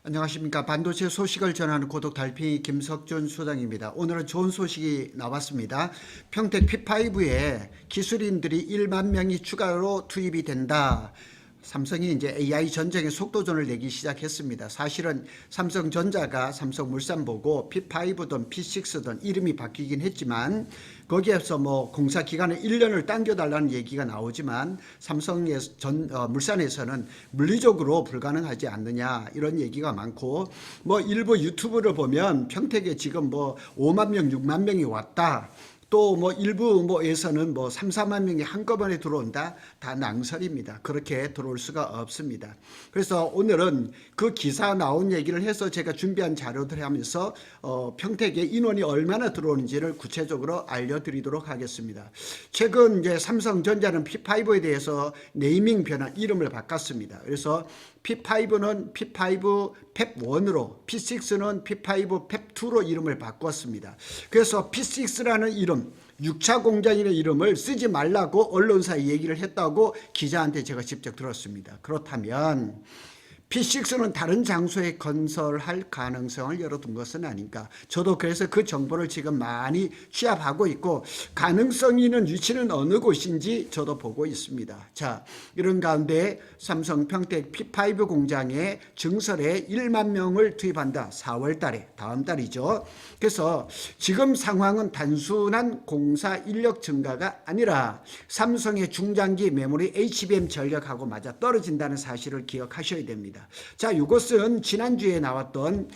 안녕하십니까. 반도체 소식을 전하는 고독 달팽이 김석준 소장입니다. 오늘은 좋은 소식이 나왔습니다. 평택 P5에 기술인들이 1만 명이 추가로 투입이 된다. 삼성이 이제 AI 전쟁의 속도전을 내기 시작했습니다. 사실은 삼성전자가 삼성물산 보고 P5든 P6든 이름이 바뀌긴 했지만 거기에서 뭐 공사 기간을 1년을 당겨달라는 얘기가 나오지만 물산에서는 물리적으로 불가능하지 않느냐 이런 얘기가 많고 뭐 일부 유튜브를 보면 평택에 지금 뭐 5만 명, 6만 명이 왔다. 또 뭐 일부 뭐에서는 뭐 3, 4만 명이 한꺼번에 들어온다. 다 낭설입니다. 그렇게 들어올 수가 없습니다. 그래서 오늘은 그 기사 나온 얘기를 해서 제가 준비한 자료들 하면서 평택에 인원이 얼마나 들어오는지를 구체적으로 알려드리도록 하겠습니다. 최근 이제 삼성전자는 P5에 대해서 네이밍 변환 이름을 바꿨습니다. 그래서 P5는 P5 펩1으로 P6는 P5 펩2로 이름을 바꿨습니다. 그래서 P6라는 이름 6차 공장이라는 이름을 쓰지 말라고 언론사에 얘기를 했다고 기자한테 제가 직접 들었습니다. 그렇다면 P6는 다른 장소에 건설할 가능성을 열어둔 것은 아닌가. 저도 그래서 그 정보를 지금 많이 취합하고 있고 가능성 있는 위치는 어느 곳인지 저도 보고 있습니다. 자, 이런 가운데 삼성 평택 P5 공장에 증설에 1만 명을 투입한다. 4월 달에, 다음 달이죠. 그래서 지금 상황은 단순한 공사 인력 증가가 아니라 삼성의 중장기 메모리 HBM 전력하고 맞아 떨어진다는 사실을 기억하셔야 됩니다. 자, 이것은 지난주에 나왔던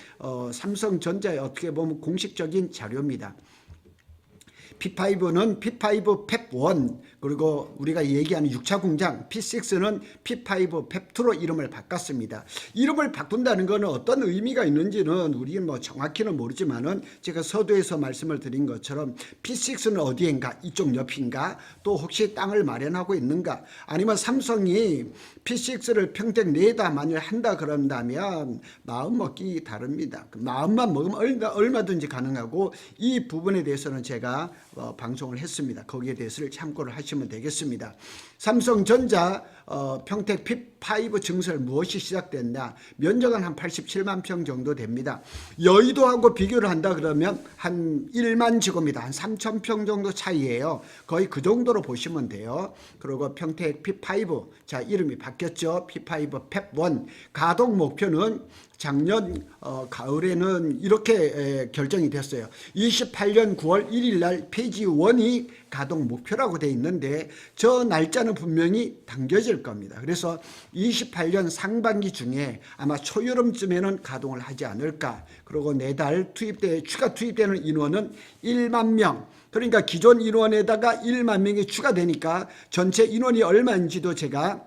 삼성전자의 어떻게 보면 공식적인 자료입니다. P5는 P5 펩1 그리고 우리가 얘기하는 6차 공장 P6는 P5 펩2로 이름을 바꿨습니다. 이름을 바꾼다는 것은 어떤 의미가 있는지는 우리는 뭐 정확히는 모르지만은 제가 서두에서 말씀을 드린 것처럼 P6는 어디인가 이쪽 옆인가 또 혹시 땅을 마련하고 있는가 아니면 삼성이 P6를 평택 내다 만일 한다 그런다면 마음 먹기 다릅니다. 마음만 먹으면 얼마든지 가능하고 이 부분에 대해서는 제가 방송을 했습니다. 거기에 대해서를 참고를 하시면 되겠습니다. 삼성전자 평택 P5 증설 무엇이 시작됐냐? 면적은 한 87만 평 정도 됩니다. 여의도하고 비교를 한다 그러면 한 1만 직업입니다. 한 3천 평 정도 차이예요. 거의 그 정도로 보시면 돼요. 그리고 평택 P5 자 이름이 바뀌었죠. P5 펩1 가동 목표는 작년 가을에는 이렇게 결정이 됐어요. 28년 9월 1일 날 페이지 1이 가동 목표라고 되어 있는데 저 날짜는 분명히 당겨질 겁니다. 그래서 28년 상반기 중에 아마 초여름쯤에는 가동을 하지 않을까. 그리고 내달 추가 투입되는 인원은 1만 명. 그러니까 기존 인원에다가 1만 명이 추가되니까 전체 인원이 얼마인지도 제가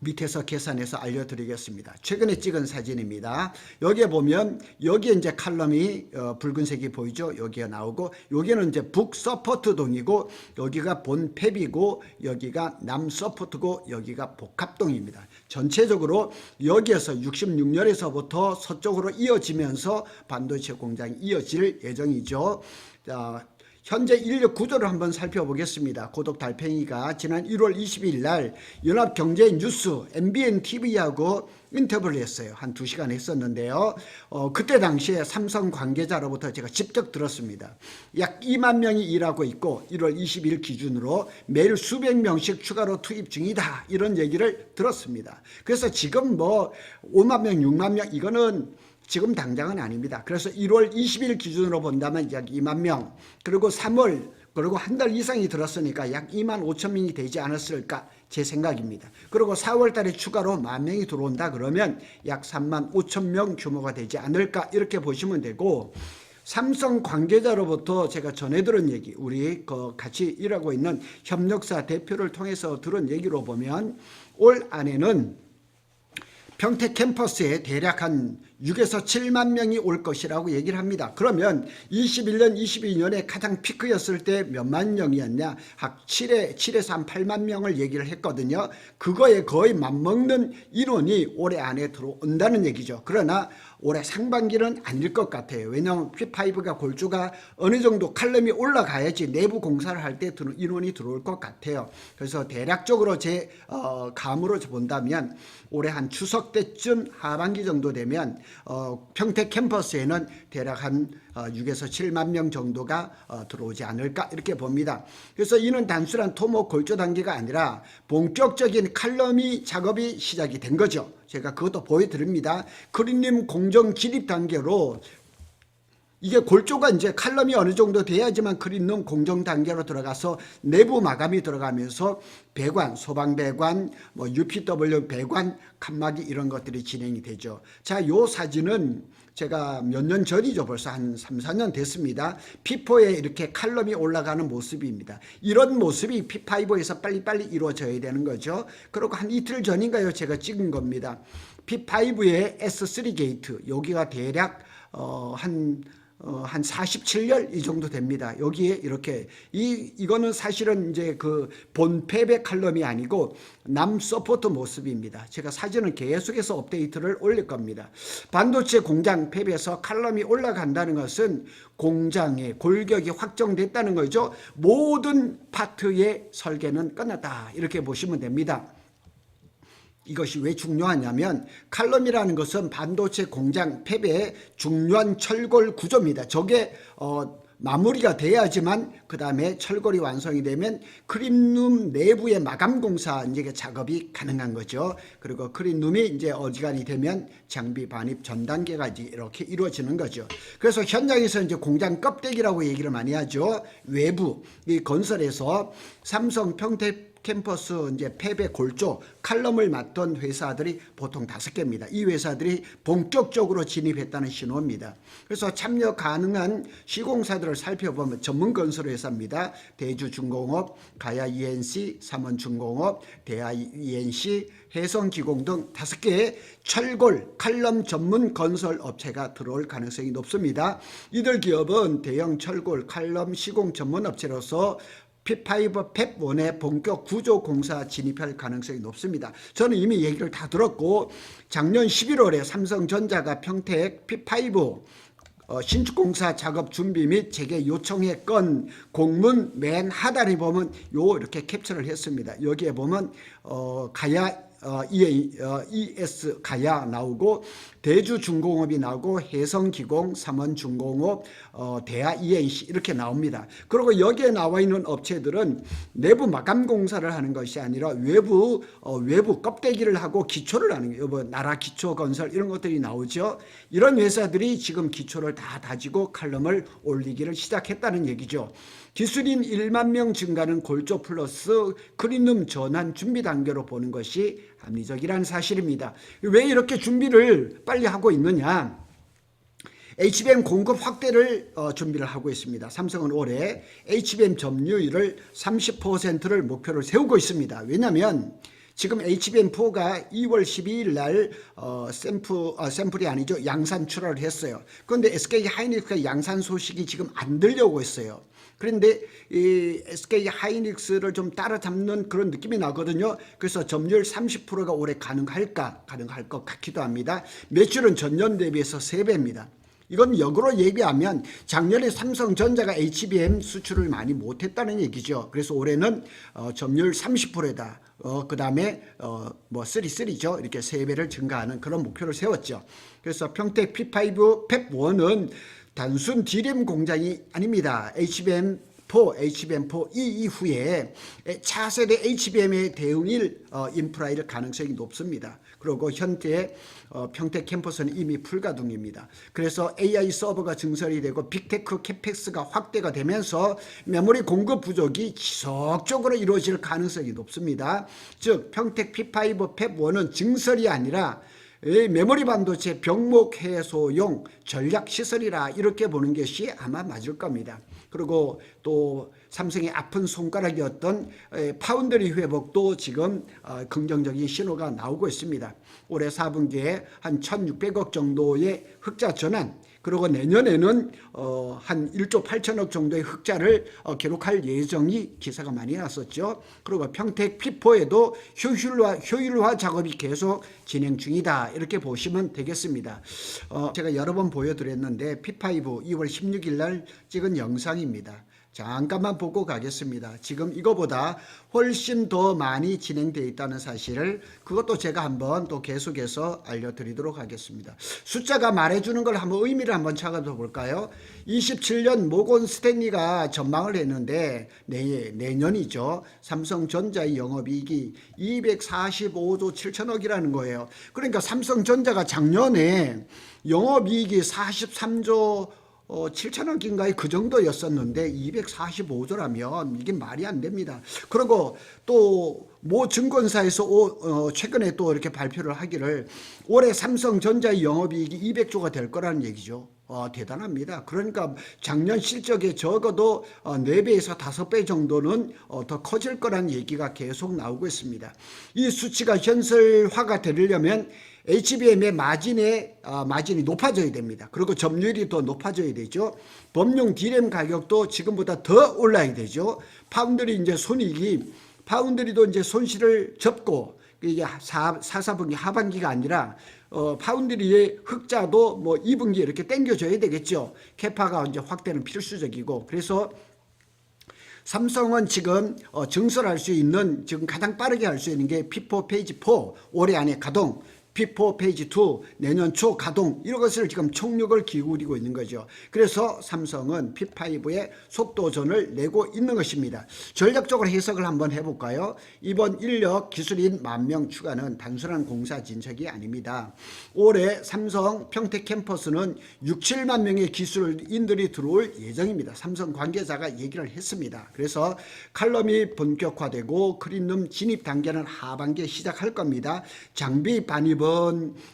밑에서 계산해서 알려드리겠습니다. 최근에 찍은 사진입니다. 여기에 보면 여기에 이제 칼럼이 붉은색이 보이죠? 여기가 나오고 여기는 이제 북서포트 동이고 여기가 본팹이고 여기가 남서포트고 여기가 복합동입니다. 전체적으로 여기에서 66년에서부터 서쪽으로 이어지면서 반도체 공장이 이어질 예정이죠. 자, 현재 인력 구조를 한번 살펴보겠습니다. 고독 달팽이가 지난 1월 20일 날 연합경제뉴스 MBN-TV하고 인터뷰를 했어요. 한 2시간 했었는데요. 그때 당시에 삼성 관계자로부터 제가 직접 들었습니다. 약 2만 명이 일하고 있고 1월 20일 기준으로 매일 수백 명씩 추가로 투입 중이다. 이런 얘기를 들었습니다. 그래서 지금 뭐 5만 명, 6만 명 이거는 지금 당장은 아닙니다. 그래서 1월 20일 기준으로 본다면 약 2만 명 그리고 3월 그리고 한 달 이상이 들었으니까 약 2만 5천 명이 되지 않았을까 제 생각입니다. 그리고 4월 달에 추가로 1만 명이 들어온다 그러면 약 3만 5천 명 규모가 되지 않을까 이렇게 보시면 되고 삼성 관계자로부터 제가 전해 들은 얘기 우리 같이 일하고 있는 협력사 대표를 통해서 들은 얘기로 보면 올 안에는 평택 캠퍼스에 대략 한 6에서 7만 명이 올 것이라고 얘기를 합니다. 그러면 21년, 22년에 가장 피크였을 때 몇만 명이었냐? 약 7에서 한 8만 명을 얘기를 했거든요. 그거에 거의 맞먹는 인원이 올해 안에 들어온다는 얘기죠. 그러나 올해 상반기는 아닐 것 같아요. 왜냐하면 P5가 골조가 어느 정도 칼럼이 올라가야지 내부 공사를 할 때 인원이 들어올 것 같아요. 그래서 대략적으로 제 감으로 본다면 올해 한 추석 때쯤 하반기 정도 되면 평택 캠퍼스에는 대략 한 6에서 7만 명 정도가 들어오지 않을까 이렇게 봅니다. 그래서 이는 단순한 토목 골조 단계가 아니라 본격적인 칼럼이 작업이 시작이 된 거죠. 제가 그것도 보여드립니다. 크리님 공정 진입 단계로 이게 골조가 이제 칼럼이 어느 정도 돼야지만 크리님 공정 단계로 들어가서 내부 마감이 들어가면서 배관, 소방 배관, 뭐 UPW 배관, 칸막이 이런 것들이 진행이 되죠. 자, 요 사진은 제가 몇 년 전이죠. 벌써 한 3, 4년 됐습니다. P4에 이렇게 칼럼이 올라가는 모습입니다. 이런 모습이 P5에서 빨리빨리 이루어져야 되는 거죠. 그리고 한 이틀 전인가요? 제가 찍은 겁니다. P5의 S3 게이트, 여기가 대략 한 47열 이 정도 됩니다. 여기에 이렇게 이거는 사실은 이제 그 본패배 칼럼이 아니고 남 서포트 모습입니다. 제가 사진은 계속해서 업데이트를 올릴 겁니다. 반도체 공장 팹에서 칼럼이 올라간다는 것은 공장의 골격이 확정됐다는 거죠. 모든 파트의 설계는 끝났다 이렇게 보시면 됩니다. 이것이 왜 중요하냐면 칼럼이라는 것은 반도체 공장 팹의 중요한 철골 구조입니다. 저게 마무리가 돼야지만 그 다음에 철골이 완성이 되면 크림룸 내부의 마감 공사 이제 작업이 가능한 거죠. 그리고 크림룸이 이제 어지간히 되면 장비 반입 전 단계가 이렇게 이루어지는 거죠. 그래서 현장에서 이제 공장 껍데기라고 얘기를 많이 하죠. 외부 이 건설에서 삼성 평택 캠퍼스 이제 팹의 골조 칼럼을 맡던 회사들이 보통 5개입니다. 이 회사들이 본격적으로 진입했다는 신호입니다. 그래서 참여 가능한 시공사들을 살펴보면 전문건설회사입니다. 대주중공업, 가야 ENC, 삼원중공업, 대하 ENC, 해성기공 등 5개의 철골, 칼럼 전문 건설 업체가 들어올 가능성이 높습니다. 이들 기업은 대형 철골, 칼럼 시공 전문 업체로서 P5 팹1의 본격 구조 공사 진입할 가능성이 높습니다. 저는 이미 얘기를 다 들었고 작년 11월에 삼성전자가 평택 P5 신축공사 작업 준비 및 재개 요청의 건 공문 맨 하단에 보면 이렇게 캡처를 했습니다. 여기에 보면 가야 ES 가야 나오고 대주중공업이 나오고 해성기공, 삼원중공업, 대하 ENC 이렇게 나옵니다. 그리고 여기에 나와 있는 업체들은 내부 마감 공사를 하는 것이 아니라 외부 껍데기를 하고 기초를 하는 거예요. 뭐 나라 기초 건설 이런 것들이 나오죠. 이런 회사들이 지금 기초를 다 다지고 칼럼을 올리기를 시작했다는 얘기죠. 기술인 1만 명 증가는 골조 플러스 크린룸 전환 준비 단계로 보는 것이 합리적이라는 사실입니다. 왜 이렇게 준비를 빨리 하고 있느냐? HBM 공급 확대를 준비를 하고 있습니다. 삼성은 올해 HBM 점유율을 30%를 목표를 세우고 있습니다. 왜냐하면 지금 HBM4가 2월 12일 날 샘플이 아니죠. 양산 출하를 했어요. 그런데 SK 하이닉스가 양산 소식이 지금 안 들려오고 있어요. 그런데 이 SK 하이닉스를 좀 따라잡는 그런 느낌이 나거든요. 그래서 점유율 30%가 올해 가능할 것 같기도 합니다. 매출은 전년 대비해서 3배입니다. 이건 역으로 얘기하면 작년에 삼성전자가 HBM 수출을 많이 못했다는 얘기죠. 그래서 올해는 점유율 30%다. 그 다음에 뭐 3죠. 이렇게 3배를 증가하는 그런 목표를 세웠죠. 그래서 평택 P5 팹1은 단순 D램 공장이 아닙니다. HBM4 이 이후에 차세대 HBM에 대응일 인프라일 가능성이 높습니다. 그리고 현재 평택 캠퍼스는 이미 풀가동입니다. 그래서 AI 서버가 증설이 되고 빅테크 캐펙스가 확대가 되면서 메모리 공급 부족이 지속적으로 이루어질 가능성이 높습니다. 즉 평택 P5 팹1은 증설이 아니라 메모리 반도체 병목 해소용 전략 시설이라 이렇게 보는 것이 아마 맞을 겁니다. 그리고 또 삼성의 아픈 손가락이었던 파운드리 회복도 지금 긍정적인 신호가 나오고 있습니다. 올해 4분기에 한 1,600억 정도의 흑자 전환, 그리고 내년에는 한 1조 8천억 정도의 흑자를 기록할 예정이 기사가 많이 났었죠. 그리고 평택 피포에도 효율화 작업이 계속 진행 중이다, 이렇게 보시면 되겠습니다. 제가 여러 번 보여드렸는데 P5 2월 16일 날 찍은 영상입니다. 잠깐만 보고 가겠습니다. 지금 이거보다 훨씬 더 많이 진행되어 있다는 사실을, 그것도 제가 한번 또 계속해서 알려드리도록 하겠습니다. 숫자가 말해주는 걸 한번 의미를 한번 찾아서 볼까요? 27년 모건 스탠리가 전망을 했는데 내년이죠. 삼성전자의 영업이익이 245조 7천억이라는 거예요. 그러니까 삼성전자가 작년에 영업이익이 43조 7천억인가에 그 정도였었는데 245조라면 이게 말이 안 됩니다. 그리고 또 모 증권사에서 최근에 또 이렇게 발표를 하기를 올해 삼성전자의 영업이익이 200조가 될 거라는 얘기죠. 대단합니다. 그러니까 작년 실적에 적어도 4배에서 5배 정도는 더 커질 거라는 얘기가 계속 나오고 있습니다. 이 수치가 현실화가 되려면 HBM의 마진이 높아져야 됩니다. 그리고 점유율이 더 높아져야 되죠. 범용 D램 가격도 지금보다 더 올라야 되죠. 파운드리도 이제 손실을 접고, 이게 4분기 하반기가 아니라 파운드리의 흑자도 뭐 2분기에 이렇게 당겨줘야 되겠죠. 캐파가 이제 확대는 필수적이고, 그래서 삼성은 지금 증설할 수 있는, 지금 가장 빠르게 할 수 있는 게 P4 페이지 4 올해 안에 가동, P4 페이지 2 내년 초 가동, 이런 것을 지금 총력을 기울이고 있는 거죠. 그래서 삼성은 P5의 속도전을 내고 있는 것입니다. 전략적으로 해석을 한번 해볼까요? 이번 인력 기술인 10,000명 추가는 단순한 공사 진척이 아닙니다. 올해 삼성 평택 캠퍼스는 6, 7만 명의 기술인들이 들어올 예정입니다. 삼성 관계자가 얘기를 했습니다. 그래서 칼럼이 본격화되고 클린룸 진입 단계는 하반기에 시작할 겁니다. 장비 반입은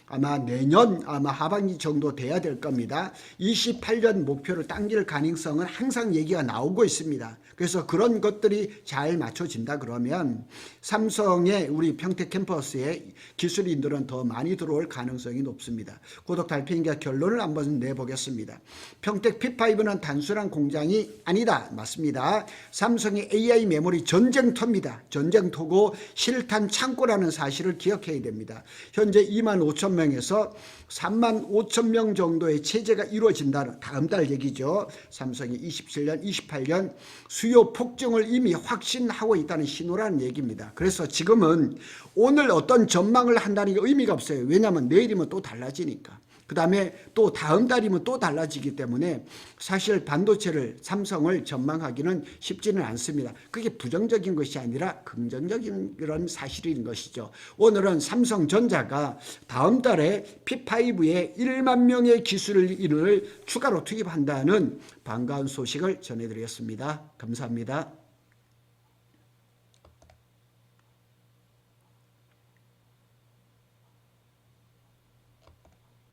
아마 내년 하반기 정도 돼야 될 겁니다. 28년 목표를 당길 가능성은 항상 얘기가 나오고 있습니다. 그래서 그런 것들이 잘 맞춰진다 그러면 삼성의 우리 평택 캠퍼스에 기술인들은 더 많이 들어올 가능성이 높습니다. 고독 달팽이가 결론을 한번 내보겠습니다. 평택 P5는 단순한 공장이 아니다. 맞습니다. 삼성의 AI 메모리 전쟁터입니다. 전쟁터고 실탄 창고라는 사실을 기억해야 됩니다. 현재 25,000명에서 35,000명 정도의 체제가 이루어진다는 다음 달 얘기죠. 삼성이 27년, 28년 수요 폭증을 이미 확신하고 있다는 신호라는 얘기입니다. 그래서 지금은 오늘 어떤 전망을 한다는 게 의미가 없어요. 왜냐하면 내일이면 또 달라지니까. 그 다음에 또 다음 달이면 또 달라지기 때문에 사실 반도체를, 삼성을 전망하기는 쉽지는 않습니다. 그게 부정적인 것이 아니라 긍정적인 그런 사실인 것이죠. 오늘은 삼성전자가 다음 달에 P5에 1만 명의 기술인을 추가로 투입한다는 반가운 소식을 전해드렸습니다. 감사합니다.